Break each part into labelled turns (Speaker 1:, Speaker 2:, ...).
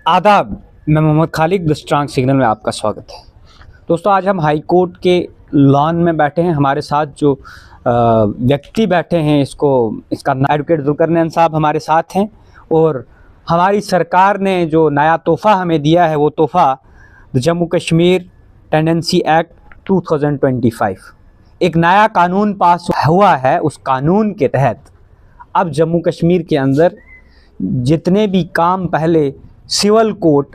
Speaker 1: आदाब, मैं Mohammad Khalid the strong signal में आपका स्वागत है। दोस्तों, आज हम हाई कोर्ट के लॉन में बैठे हैं। हमारे साथ जो व्यक्ति बैठे हैं इसका एडवोकेट जुल्करनैन साहब हमारे साथ हैं और हमारी सरकार ने जो नया तोहफ़ा हमें दिया है वो तोहफ़ा जम्मू कश्मीर टेंडेंसी एक्ट 2025 एक नया कानून पास हुआ है। उस कानून के तहत अब जम्मू कश्मीर के अंदर जितने भी काम पहले सिविल कोर्ट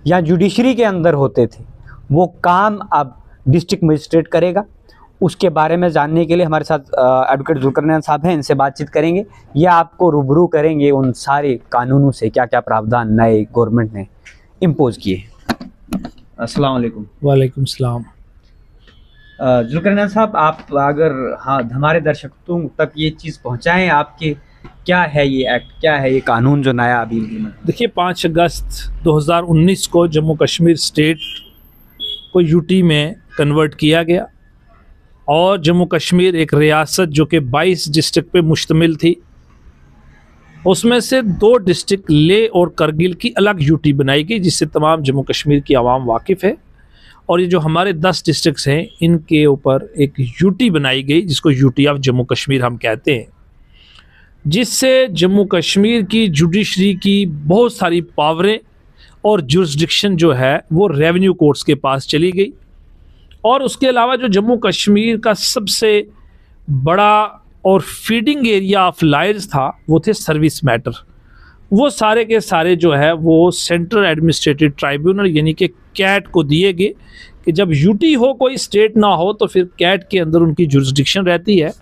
Speaker 1: या जुडिशरी के अंदर होते थे वो काम अब डिस्ट्रिक्ट मजिस्ट्रेट करेगा। उसके बारे में जानने के लिए हमारे साथ एडवोकेट जुल्करनैन साहब हैं, इनसे बातचीत करेंगे। ये आपको रूबरू करेंगे उन सारे कानूनों से, क्या क्या प्रावधान नए गवर्नमेंट ने इम्पोज किए। अस्सलाम वालेकुम।
Speaker 2: वालेकुम सलाम।
Speaker 1: जुल्करनैन साहब, आप अगर हमारे दर्शकों तक ये चीज़ पहुँचाएँ, आपके क्या है ये एक्ट, क्या है ये कानून जो नया अभी।
Speaker 2: देखिए, 5 अगस्त 2019 को जम्मू कश्मीर स्टेट को यूटी में कन्वर्ट किया गया और जम्मू कश्मीर एक रियासत जो कि 22 डिस्ट्रिक्ट पे मुश्तमिल थी, उसमें से 2 डिस्ट्रिक्ट लेह और करगिल की अलग यूटी बनाई गई, जिससे तमाम जम्मू कश्मीर की आवाम वाकिफ़ है। और ये जो हमारे 10 डिस्ट्रिक्ट्स हैं इनके ऊपर एक यूटी बनाई गई जिसको यूटी ऑफ जम्मू कश्मीर हम कहते हैं, जिससे जम्मू कश्मीर की जुडिशरी की बहुत सारी पावरें और जुरिस्डिक्शन जो है वो रेवेन्यू कोर्ट्स के पास चली गई। और उसके अलावा जो जम्मू कश्मीर का सबसे बड़ा और फीडिंग एरिया ऑफ लायर्स था वो थे सर्विस मैटर। वो सारे के सारे जो है वो सेंट्रल एडमिनिस्ट्रेटिव ट्राइब्यूनल यानी कि कैट को दिए गए कि जब यूटी हो, कोई स्टेट ना हो, तो फिर कैट के अंदर उनकी जुरिस्डिक्शन रहती है।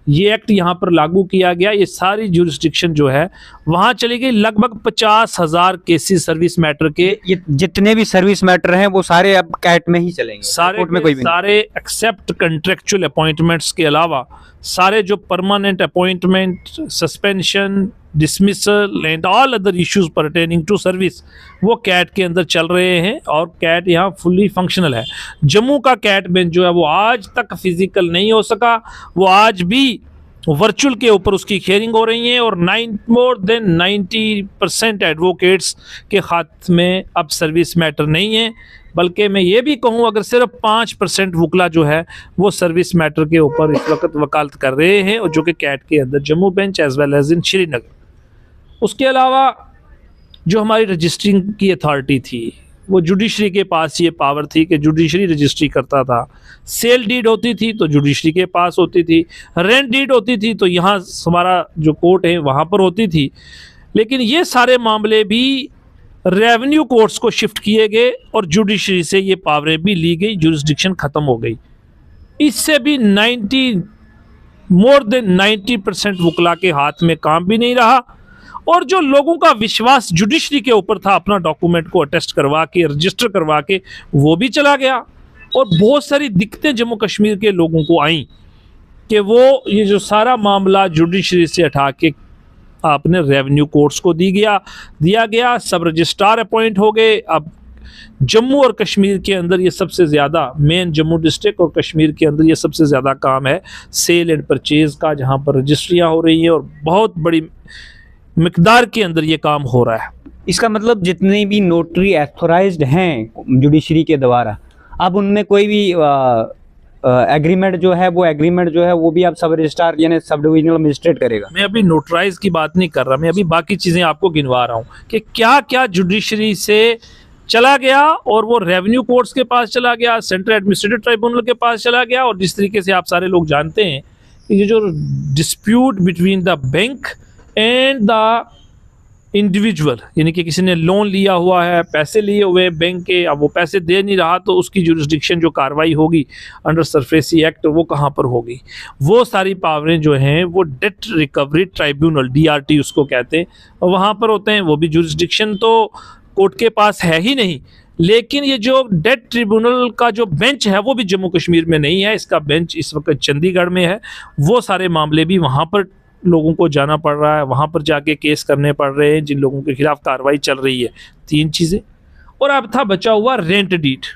Speaker 2: ये एक्ट यहाँ पर लागू किया गया। ये सारी जुरिस्डिक्शन जो है वहाँ चली गई। लगभग 50,000 केसेस सर्विस मैटर के,
Speaker 1: ये जितने भी सर्विस मैटर हैं वो सारे अब कैट में ही चलेंगे,
Speaker 2: सारे
Speaker 1: कोर्ट में कोई भी
Speaker 2: सारे एक्सेप्ट कंट्रेक्चुअल अपॉइंटमेंट्स के अलावा सारे जो permanent appointment, suspension, dismissal and all other issues pertaining to service वो कैट के अंदर चल रहे हैं और कैट यहाँ फुल्ली फंक्शनल है। जम्मू का कैट बेंच जो है वो आज तक फिजिकल नहीं हो सका, वो आज भी वर्चुअल के ऊपर उसकी हियरिंग हो रही है और मोर देन 90% एडवोकेट्स के हाथ में अब सर्विस मैटर नहीं है। बल्कि मैं ये भी कहूँ, अगर सिर्फ 5% वकला जो है वो सर्विस मैटर के ऊपर इस वक्त वकालत कर रहे हैं, और जो कि कैट के अंदर Jammu bench as well as in Srinagar. उसके अलावा जो हमारी रजिस्ट्रिंग की अथॉरिटी थी वो जुडिशरी के पास ये पावर थी कि जुडिशरी रजिस्ट्री करता था। सेल डीड होती थी तो जुडिशरी के पास होती थी, रेंट डीड होती थी तो यहाँ हमारा जो कोर्ट है वहाँ पर होती थी। लेकिन ये सारे मामले भी रेवेन्यू कोर्ट्स को शिफ्ट किए गए और जुडिशरी से ये पावरें भी ली गई, जुरिस्डिक्शन ख़त्म हो गई। इससे भी मोर देन 90% वकला के हाथ में काम भी नहीं रहा और जो लोगों का विश्वास जुडिशरी के ऊपर था अपना डॉक्यूमेंट को अटेस्ट करवा के, रजिस्टर करवा के, वो भी चला गया। और बहुत सारी दिक्कतें जम्मू कश्मीर के लोगों को आई कि वो ये जो सारा मामला जुडिशरी से हटा के आपने रेवेन्यू कोर्ट्स को दिया गया। सब रजिस्ट्रार अपॉइंट हो गए। अब जम्मू और कश्मीर के अंदर ये सबसे ज़्यादा, मेन जम्मू डिस्ट्रिक्ट और कश्मीर के अंदर ये सबसे ज़्यादा काम है सेल एंड परचेज़ का, जहाँ पर रजिस्ट्रियाँ हो रही हैं और बहुत बड़ी मिकदार के अंदर ये काम हो रहा है।
Speaker 1: इसका मतलब जितने भी नोटरी एथोराइज्ड हैं जुडिशरी के द्वारा, अब उनमें कोई भी एग्रीमेंट जो है वो भी अब सब रजिस्ट्रार यानी सब डिविजनल मजिस्ट्रेट करेगा।
Speaker 2: मैं अभी नोटराइज की बात नहीं कर रहा, मैं अभी बाकी चीज़ें आपको गिनवा रहा हूँ कि क्या क्या जुडिशरी से चला गया और वो रेवेन्यू कोर्ट्स के पास चला गया, सेंट्रल एडमिनिस्ट्रेटिव ट्राइब्यूनल के पास चला गया। और जिस तरीके से आप सारे लोग जानते हैं कि ये जो dispute between the bank and the individual, यानी कि किसी ने लोन लिया हुआ है, पैसे लिए हुए बैंक के, अब वो पैसे दे नहीं रहा, तो उसकी जुरिस्डिक्शन जो कार्रवाई होगी अंडर सरफेसी एक्ट वो कहाँ पर होगी, वो सारी पावरें जो हैं वो डेट रिकवरी ट्राइब्यूनल, DRT उसको कहते हैं, और वहाँ पर होते हैं। वो भी जुरिस्डिक्शन तो कोर्ट के पास है ही नहीं, लेकिन ये जो डेट ट्रिब्यूनल का जो बेंच है वो भी जम्मू कश्मीर में नहीं है। इसका बेंच इस वक्त चंडीगढ़ में है। वो सारे मामले भी वहाँ पर लोगों को जाना पड़ रहा है, वहाँ पर जाके केस करने पड़ रहे हैं जिन लोगों के खिलाफ कार्रवाई चल रही है। 3 चीज़ें। और अब था बचा हुआ रेंट डीड।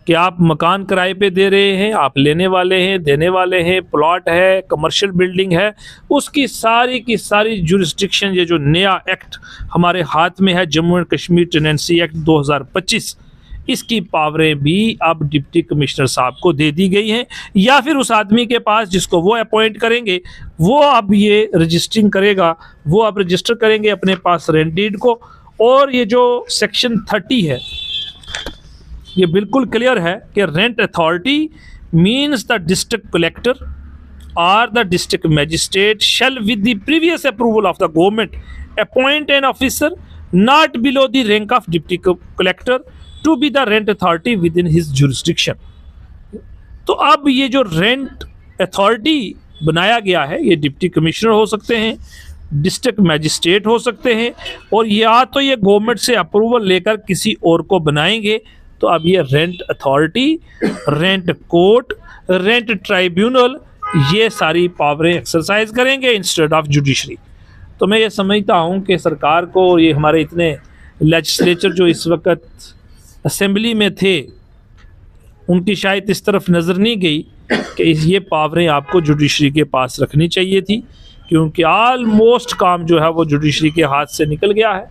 Speaker 2: कि आप मकान किराए पे दे रहे हैं, आप लेने वाले हैं, देने वाले हैं, प्लॉट है, कमर्शियल बिल्डिंग है, उसकी सारी की सारी जुरिस्डिक्शन, ये जो नया एक्ट हमारे हाथ में है, Jammu and Kashmir tenancy act 2025, इसकी पावरें भी अब डिप्टी कमिश्नर साहब को दे दी गई हैं, या फिर उस आदमी के पास जिसको वो अपॉइंट करेंगे वो अब ये रजिस्टरिंग करेगा, वो अब रजिस्टर करेंगे अपने पास रेंट डीड को। और ये जो सेक्शन 30 है ये बिल्कुल क्लियर है कि rent authority means the district collector or the district magistrate shall with the previous approval of the government appoint an officer not below the rank of deputy collector to be the rent authority within his jurisdiction। तो अब ये जो rent authority बनाया गया है ये deputy commissioner हो सकते हैं, डिस्ट्रिक्ट मैजिस्ट्रेट हो सकते हैं, और या तो ये गवर्नमेंट से अप्रूवल लेकर किसी और को बनाएंगे। तो अब ये rent authority, rent court, rent tribunal ये सारी पावरें एक्सरसाइज करेंगे इंस्टेड ऑफ जुडिशरी। तो मैं ये समझता हूँ कि सरकार को, ये हमारे इतने लेजिस्लेचर जो इस वक्त असेंबली में थे, उनकी शायद इस तरफ नज़र नहीं गई कि ये पावरें आपको जुडिशरी के पास रखनी चाहिए थी, क्योंकि ऑलमोस्ट काम जो है वो जुडिशरी के हाथ से निकल गया है।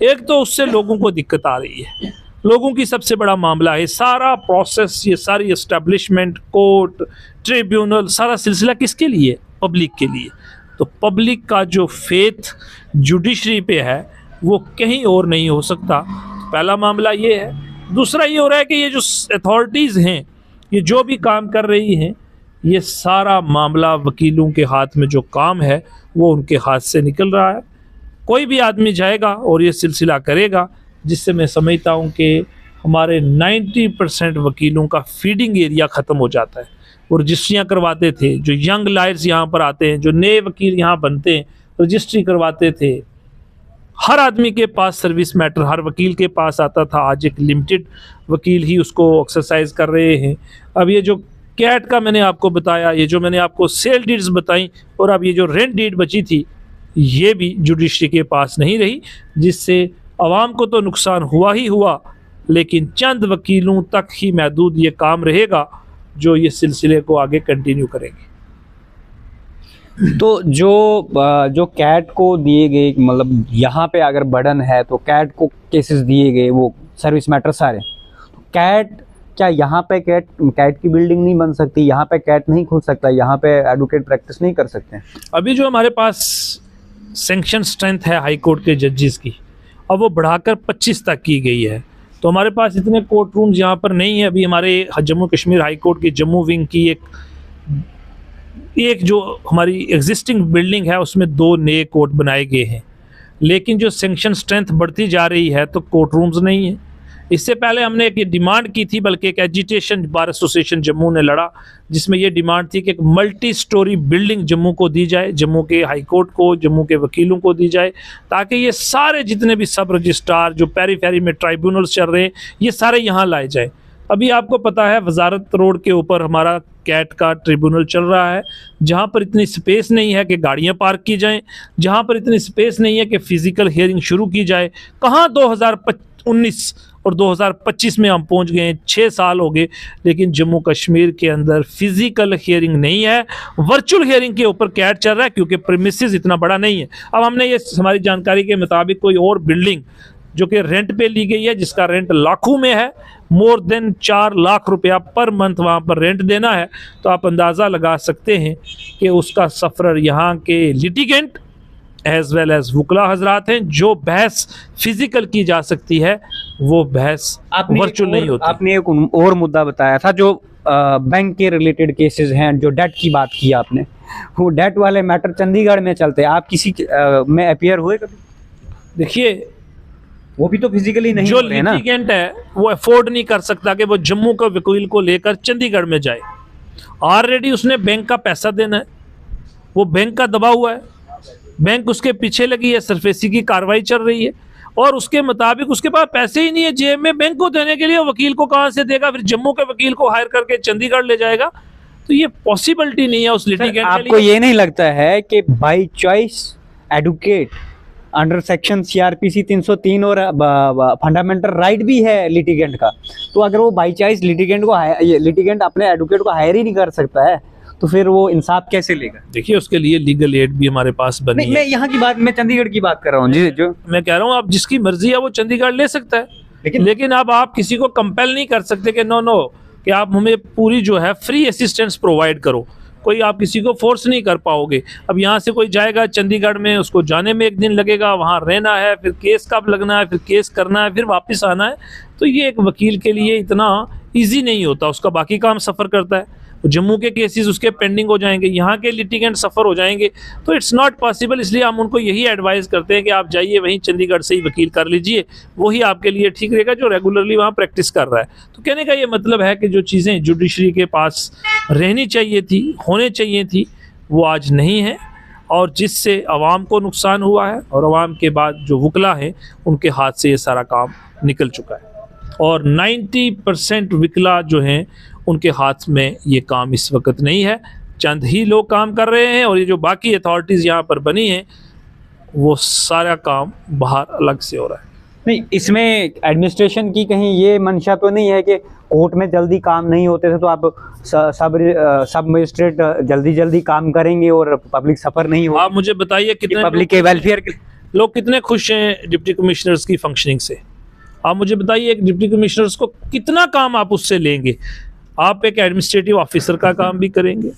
Speaker 2: एक तो उससे लोगों को दिक्कत आ रही है, लोगों की सबसे बड़ा मामला है सारा प्रोसेस, ये सारी एस्टेब्लिशमेंट, कोर्ट, ट्रिब्यूनल, सारा सिलसिला किसके लिए? पब्लिक के लिए। तो पब्लिक का जो फेथ जुडिशरी पे है वो कहीं और नहीं हो सकता। पहला मामला ये है। दूसरा ये हो रहा है कि ये जो अथॉरिटीज़ हैं ये जो भी काम कर रही हैं, ये सारा मामला वकीलों के हाथ में जो काम है वो उनके हाथ से निकल रहा है। कोई भी आदमी जाएगा और ये सिलसिला करेगा, जिससे मैं समझता हूँ कि हमारे 90% वकीलों का फीडिंग एरिया ख़त्म हो जाता है। वो रजिस्ट्रियाँ करवाते थे, जो यंग लायर्स यहाँ पर आते हैं, जो नए वकील यहाँ बनते हैं, रजिस्ट्री करवाते थे। हर आदमी के पास सर्विस मैटर हर वकील के पास आता था, आज एक लिमिटेड वकील ही उसको एक्सरसाइज कर रहे हैं। अब ये जो कैट का मैंने आपको बताया, ये जो मैंने आपको सेल डीड्स बताई, और अब ये जो रेंट डीड बची थी ये भी जुडिशरी के पास नहीं रही, जिससे आवाम को तो नुकसान हुआ ही हुआ, लेकिन चंद वकीलों तक ही महदूद ये काम रहेगा जो ये सिलसिले को आगे कंटिन्यू करेंगे।
Speaker 1: तो जो कैट को दिए गए, मतलब यहाँ पे अगर बर्डन है तो कैट को केसेस दिए गए वो सर्विस मैटर सारे, तो कैट क्या यहाँ पे कैट की बिल्डिंग नहीं बन सकती? यहाँ पे कैट नहीं खुल सकता? यहाँ पे एडवोकेट प्रैक्टिस नहीं कर सकते?
Speaker 2: अभी जो हमारे पास सैंक्शन स्ट्रेंथ है हाई कोर्ट के जजेस की, अब वो बढ़ाकर 25 तक की गई है। तो हमारे पास इतने कोर्ट रूम्स यहाँ पर नहीं है। अभी हमारे जम्मू कश्मीर हाई कोर्ट की जम्मू विंग की एक जो हमारी एग्जिस्टिंग बिल्डिंग है उसमें 2 नए कोर्ट बनाए गए हैं, लेकिन जो सैंक्शन स्ट्रेंथ बढ़ती जा रही है तो कोर्ट रूम्स नहीं है। इससे पहले हमने एक डिमांड की थी, बल्कि एक एजिटेशन बार एसोसिएशन जम्मू ने लड़ा, जिसमें ये डिमांड थी कि एक मल्टी स्टोरी बिल्डिंग जम्मू को दी जाए, जम्मू के हाई कोर्ट को, जम्मू के वकीलों को दी जाए, ताकि ये सारे जितने भी सब रजिस्ट्रार जो पेरीफेरी में ट्राइब्यूनल्स चल रहे हैं ये सारे यहाँ लाए जाए। अभी आपको पता है वजारत रोड के ऊपर हमारा कैट का ट्रिब्यूनल चल रहा है, जहाँ पर इतनी स्पेस नहीं है कि गाड़ियाँ पार्क की जाएँ, जहाँ पर इतनी स्पेस नहीं है कि फ़िज़िकल हियरिंग शुरू की जाए। कहाँ 2019 और 2025 में हम पहुंच गए हैं, 6 साल हो गए, लेकिन जम्मू कश्मीर के अंदर फिजिकल हियरिंग नहीं है। वर्चुअल हियरिंग के ऊपर कैट चल रहा है क्योंकि प्रीमिसेस इतना बड़ा नहीं है। अब हमने ये हमारी जानकारी के मुताबिक कोई और बिल्डिंग जो कि रेंट पे ली गई है, जिसका रेंट लाखों में है, मोर देन 4 लाख रुपया पर मंथ वहाँ पर रेंट देना है, तो आप अंदाज़ा लगा सकते हैं कि उसका सफ़र यहाँ के लिटिगेंट एज वेल एज वकला हजरात हैं। जो बहस फिजिकल की जा सकती है वो बहस वर्चुअल नहीं होती।
Speaker 1: आपने एक और मुद्दा बताया था जो बैंक के रिलेटेड केसेस हैं, जो डेट की बात की आपने, वो डेट वाले मैटर चंडीगढ़ में चलते हैं। आप किसी में अपीयर हुए कभी?
Speaker 2: देखिए
Speaker 1: वो भी तो फिजिकली नहीं,
Speaker 2: जो लिटिगेंट है वो अफोर्ड नहीं कर सकता कि वो जम्मू का वकील को लेकर चंडीगढ़ में जाए। ऑलरेडी उसने बैंक का पैसा देना है, वो बैंक का दबा हुआ है, बैंक उसके पीछे लगी है, सरफेसी की कार्रवाई चल रही है, और उसके मुताबिक उसके पास पैसे ही नहीं है जेब में बैंक को देने के लिए। वकील को कहाँ से देगा? फिर जम्मू के वकील को हायर करके चंडीगढ़ ले जाएगा, तो ये पॉसिबिलिटी नहीं है उस लिटिगेंट के लिए।
Speaker 1: आपको ये नहीं लगता है कि by choice advocate under section CRPC 303 और फंडामेंटल राइट भी है लिटिगेंट का। तो अगर वो बाई चांस लिटिगेंट अपने एडवोकेट को हायर ही नहीं कर सकता है तो फिर वो इंसाफ कैसे लेगा?
Speaker 2: देखिए, उसके लिए लीगल एड भी हमारे पास बनी
Speaker 1: नहीं,
Speaker 2: है।
Speaker 1: मैं यहाँ की बात, मैं चंडीगढ़ की बात कर रहा हूँ जी। जो
Speaker 2: मैं कह रहा हूँ, आप जिसकी मर्जी है वो चंडीगढ़ ले सकता है, लेकिन अब आप किसी को कंपेल नहीं कर सकते कि नो कि आप हमें पूरी जो है फ्री असिस्टेंस प्रोवाइड करो। कोई आप किसी को फोर्स नहीं कर पाओगे। अब यहाँ से कोई जाएगा चंडीगढ़ में, उसको जाने में 1 दिन लगेगा, वहाँ रहना है, फिर केस कब लगना है, फिर केस करना है, फिर वापस आना है। तो ये एक वकील के लिए इतना ईजी नहीं होता, उसका बाकी काम सफ़र करता है। जम्मू के केसेस उसके पेंडिंग हो जाएंगे, यहाँ के लिटिगेंट सफ़र हो जाएंगे, तो इट्स नॉट पॉसिबल। इसलिए हम उनको यही एडवाइस करते हैं कि आप जाइए वहीं चंडीगढ़ से ही वकील कर लीजिए, वही आपके लिए ठीक रहेगा जो रेगुलरली वहाँ प्रैक्टिस कर रहा है। तो कहने का ये मतलब है कि जो चीज़ें जुडिशरी के पास रहनी चाहिए थी, होने चाहिए थी, वो आज नहीं है, और जिससे आवाम को नुकसान हुआ है और आवाम के बाद जो वकला हैं उनके हाथ से ये सारा काम निकल चुका है। और 90% वकला जो हैं उनके हाथ में ये काम इस वक्त नहीं है, चंद ही लोग काम कर रहे हैं, और ये जो बाकी अथॉरिटीज़ यहाँ पर बनी हैं वो सारा काम बाहर अलग से हो रहा है।
Speaker 1: नहीं, इसमें एडमिनिस्ट्रेशन की कहीं ये मंशा तो नहीं है कि कोर्ट में जल्दी काम नहीं होते थे तो आप सब मजिस्ट्रेट जल्दी काम करेंगे और पब्लिक सफ़र नहीं हो?
Speaker 2: आप मुझे बताइए कितने
Speaker 1: पब्लिक के वेलफेयर के
Speaker 2: लोग कितने खुश हैं डिप्टी कमिश्नर्स की फंक्शनिंग से? आप मुझे बताइए, एक डिप्टी कमिश्नर्स को कितना काम आप उससे लेंगे? आप एक एडमिनिस्ट्रेटिव ऑफिसर का काम भी करेंगे,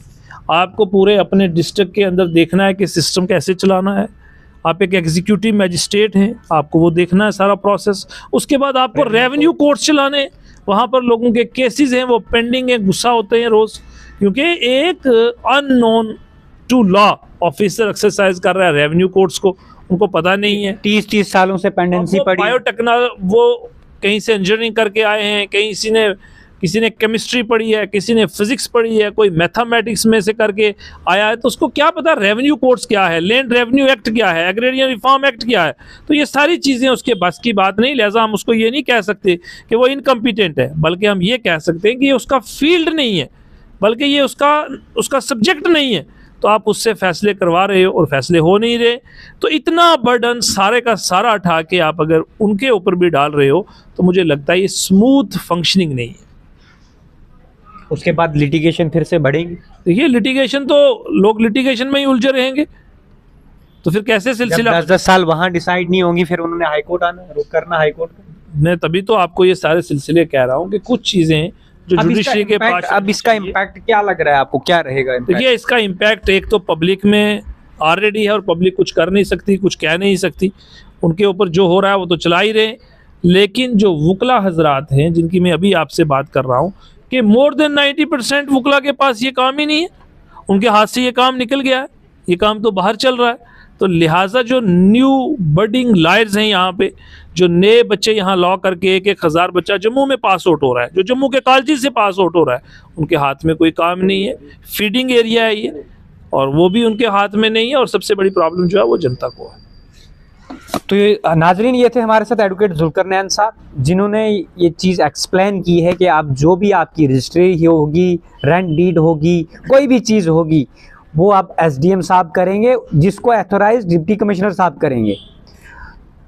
Speaker 2: आपको पूरे अपने डिस्ट्रिक्ट के अंदर देखना है कि सिस्टम कैसे चलाना है, आप एक एग्जीक्यूटिव मैजिस्ट्रेट हैं, आपको वो देखना है सारा प्रोसेस। उसके बाद आपको रेवेन्यू कोर्ट्स चलाने, वहाँ पर लोगों के केसेस हैं वो पेंडिंग हैं, गुस्सा होते हैं रोज़, क्योंकि एक unknown to law officer exercise कर रहा है रेवेन्यू कोर्ट्स को, उनको पता नहीं है।
Speaker 1: 30 सालों से पेंडेंसी पड़ी।
Speaker 2: बायोटेक्नोलॉजी, वो कहीं से इंजीनियरिंग करके आए हैं, कहीं किसी ने केमिस्ट्री पढ़ी है, किसी ने फिजिक्स पढ़ी है, कोई मैथमेटिक्स में से करके आया है, तो उसको क्या पता रेवेन्यू कोड्स क्या है, लैंड रेवेन्यू एक्ट क्या है, एग्रेरियन रिफॉर्म एक्ट क्या है। तो ये सारी चीज़ें उसके बस की बात नहीं, लिहाजा हम उसको ये नहीं कह सकते कि वो इनकम्पिटेंट है, बल्कि हम ये कह सकते हैं कि ये उसका फील्ड नहीं है, बल्कि ये उसका सब्जेक्ट नहीं है। तो आप उससे फैसले करवा रहे हो और फैसले हो नहीं रहे, तो इतना बर्डन सारे का सारा उठा के आप अगर उनके ऊपर भी डाल रहे हो तो मुझे लगता है ये स्मूथ फंक्शनिंग नहीं है।
Speaker 1: उसके बाद लिटिगेशन फिर से बढ़ेगी।
Speaker 2: देखिए, लिटिगेशन तो लोग लिटिगेशन में ही उलझे रहेंगे, तो फिर कैसे सिलसिला?
Speaker 1: 10 साल वहाँ डिसाइड नहीं होंगी, फिर उन्होंने हाईकोर्ट आना, रुक करना हाईकोर्ट का।
Speaker 2: मैं तभी तो आपको ये सारे सिलसिले कह रहा हूँ कि कुछ चीज़ें जो जुडिशरी के पास,
Speaker 1: अब इसका इम्पैक्ट क्या लग रहा है आपको, क्या रहेगा?
Speaker 2: देखिए, इसका इम्पैक्ट एक तो पब्लिक में ऑलरेडी है, और पब्लिक कुछ कर नहीं सकती, कुछ कह नहीं सकती, उनके ऊपर जो हो रहा है वो तो चला ही रहे। लेकिन जो वकला हजरात हैं, जिनकी मैं अभी आपसे बात कर रहा हूँ, कि मोर देन 90% वकला के पास ये काम ही नहीं है, उनके हाथ से ये काम निकल गया है, ये काम तो बाहर चल रहा है। तो लिहाजा जो न्यू बडिंग लॉयर्स हैं यहाँ पे, जो नए बच्चे यहाँ लॉ करके 1,000 बच्चा जम्मू में पास आउट हो रहा है, जो जम्मू के कॉलेज से पास आउट हो रहा है, उनके हाथ में कोई काम नहीं है। फीडिंग एरिया है ये, और वो भी उनके हाथ में नहीं है, और सबसे बड़ी प्रॉब्लम जो है वो जनता को है।
Speaker 1: तो ये नाजरीन, ये थे हमारे साथ एडवोकेट जुल्कर नैन साहब, जिन्होंने ये चीज़ एक्सप्लेन की है कि आप जो भी आपकी रजिस्ट्री होगी, रेंट डीड होगी, कोई भी चीज़ होगी, वो आप SDM साहब करेंगे, जिसको एथोराइज डिप्टी कमिश्नर साहब करेंगे।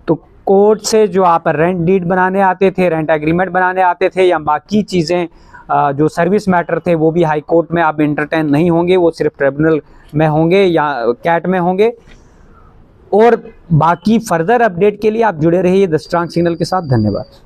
Speaker 1: तो कोर्ट से जो आप रेंट डीड बनाने आते थे, रेंट एग्रीमेंट बनाने आते थे, या बाकी चीज़ें जो सर्विस मैटर थे, वो भी हाई कोर्ट में आप एंटरटेन नहीं होंगे, वो सिर्फ ट्रिब्यूनल में होंगे या कैट में होंगे। और बाकी फर्दर अपडेट के लिए आप जुड़े रहिए द स्ट्रांग सिग्नल के साथ। धन्यवाद।